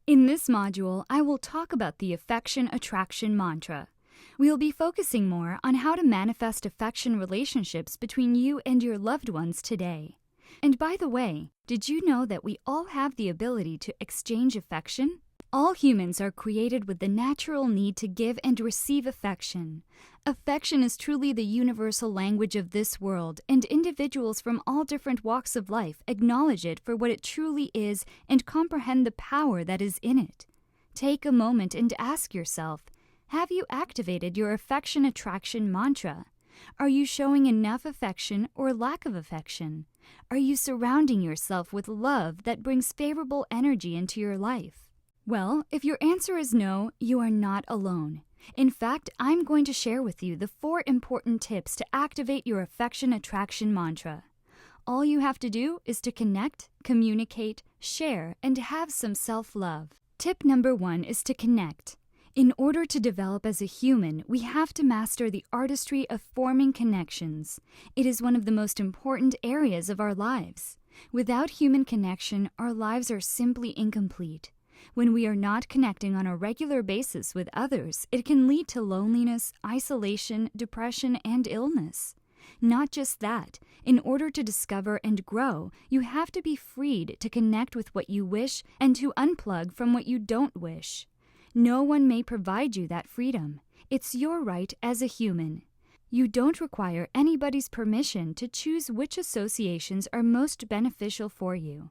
In this module, I will talk about the affection attraction mantra. We'll be focusing more on how to manifest affection relationships between you and your loved ones today. And by the way, did you know that we all have the ability to exchange affection? All humans are created with the natural need to give and receive affection. Affection is truly the universal language of this world, and individuals from all different walks of life acknowledge it for what it truly is and comprehend the power that is in it. Take a moment and ask yourself, have you activated your affection attraction mantra? Are you showing enough affection or lack of affection? Are you surrounding yourself with love that brings favorable energy into your life? Well, if your answer is no, you are not alone. In fact, I'm going to share with you the 4 important tips to activate your affection attraction mantra. All you have to do is to connect, communicate, share, and have some self-love. Tip number 1 is to connect. In order to develop as a human, we have to master the artistry of forming connections. It is one of the most important areas of our lives. Without human connection, our lives are simply incomplete. When we are not connecting on a regular basis with others, it can lead to loneliness, isolation, depression, and illness. Not just that, in order to discover and grow, you have to be freed to connect with what you wish and to unplug from what you don't wish. No one may provide you that freedom. It's your right as a human. You don't require anybody's permission to choose which associations are most beneficial for you.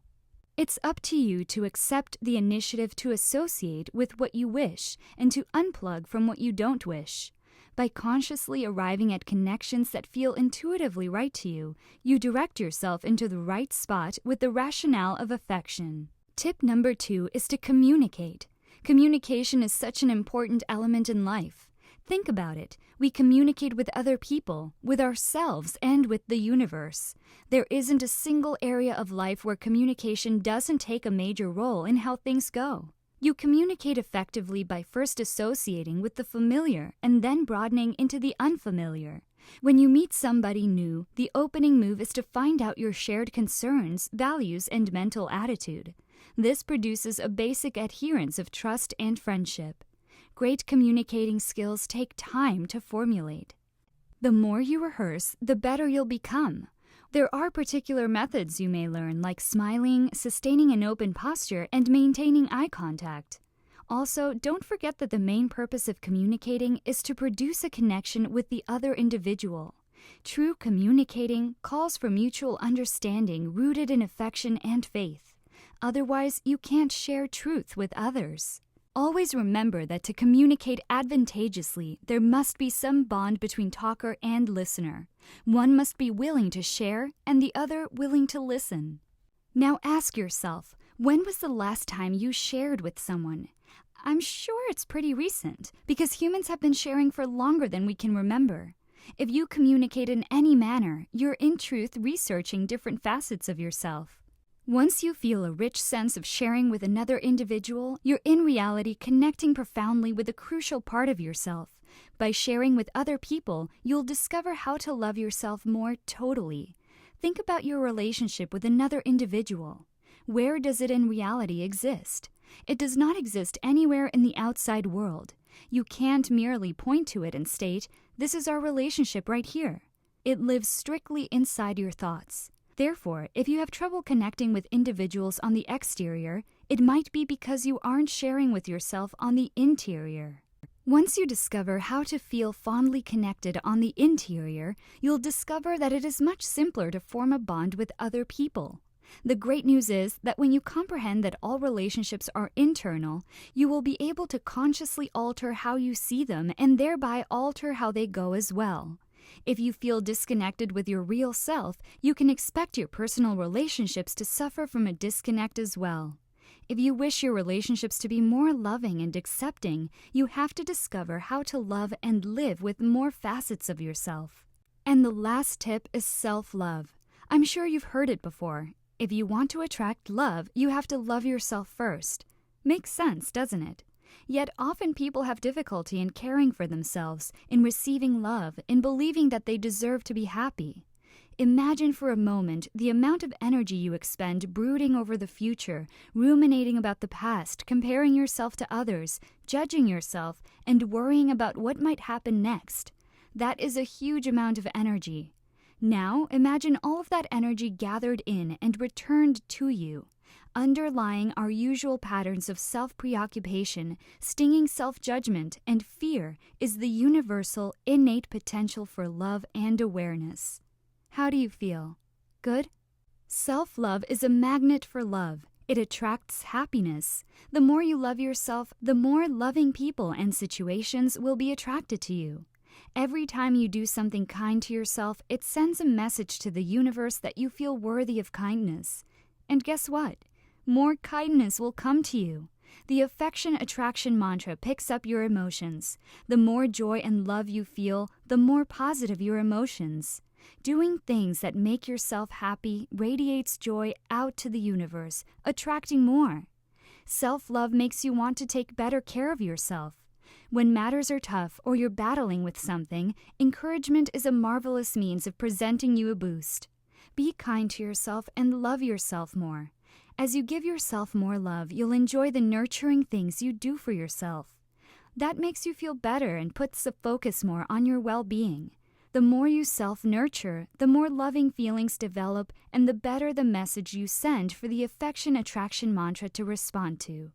It's up to you to accept the initiative to associate with what you wish and to unplug from what you don't wish. By consciously arriving at connections that feel intuitively right to you, you direct yourself into the right spot with the rationale of affection. Tip number 2 is to communicate. Communication is such an important element in life. Think about it. We communicate with other people, with ourselves, and with the universe. There isn't a single area of life where communication doesn't take a major role in how things go. You communicate effectively by first associating with the familiar and then broadening into the unfamiliar. When you meet somebody new, the opening move is to find out your shared concerns, values, and mental attitude. This produces a basic adherence of trust and friendship. Great communicating skills take time to formulate. The more you rehearse, the better you'll become. There are particular methods you may learn, like smiling, sustaining an open posture, and maintaining eye contact. Also, don't forget that the main purpose of communicating is to produce a connection with the other individual. True communicating calls for mutual understanding rooted in affection and faith. Otherwise, you can't share truth with others. Always remember that to communicate advantageously, there must be some bond between talker and listener. One must be willing to share and the other willing to listen. Now ask yourself, when was the last time you shared with someone? I'm sure it's pretty recent, because humans have been sharing for longer than we can remember. If you communicate in any manner, you're in truth researching different facets of yourself. Once you feel a rich sense of sharing with another individual, you're in reality connecting profoundly with a crucial part of yourself. By sharing with other people, you'll discover how to love yourself more totally. Think about your relationship with another individual. Where does it in reality exist? It does not exist anywhere in the outside world. You can't merely point to it and state, "This is our relationship right here." It lives strictly inside your thoughts. Therefore, if you have trouble connecting with individuals on the exterior, it might be because you aren't sharing with yourself on the interior. Once you discover how to feel fondly connected on the interior, you'll discover that it is much simpler to form a bond with other people. The great news is that when you comprehend that all relationships are internal, you will be able to consciously alter how you see them and thereby alter how they go as well. If you feel disconnected with your real self, you can expect your personal relationships to suffer from a disconnect as well. If you wish your relationships to be more loving and accepting, you have to discover how to love and live with more facets of yourself. And the last tip is self-love. I'm sure you've heard it before. If you want to attract love, you have to love yourself first. Makes sense, doesn't it? Yet often people have difficulty in caring for themselves, in receiving love, in believing that they deserve to be happy. Imagine for a moment the amount of energy you expend brooding over the future, ruminating about the past, comparing yourself to others, judging yourself, and worrying about what might happen next. That is a huge amount of energy. Now, imagine all of that energy gathered in and returned to you. Underlying our usual patterns of self-preoccupation, stinging self-judgment, and fear is the universal, innate potential for love and awareness. How do you feel? Good? Self-love is a magnet for love. It attracts happiness. The more you love yourself, the more loving people and situations will be attracted to you. Every time you do something kind to yourself, it sends a message to the universe that you feel worthy of kindness. And guess what? More kindness will come to you. The affection attraction mantra picks up your emotions. The more joy and love you feel, the more positive your emotions. Doing things that make yourself happy radiates joy out to the universe, attracting more. Self-love makes you want to take better care of yourself. When matters are tough or you're battling with something, encouragement is a marvelous means of presenting you a boost. Be kind to yourself and love yourself more. As you give yourself more love, you'll enjoy the nurturing things you do for yourself. That makes you feel better and puts the focus more on your well-being. The more you self-nurture, the more loving feelings develop and the better the message you send for the affection attraction mantra to respond to.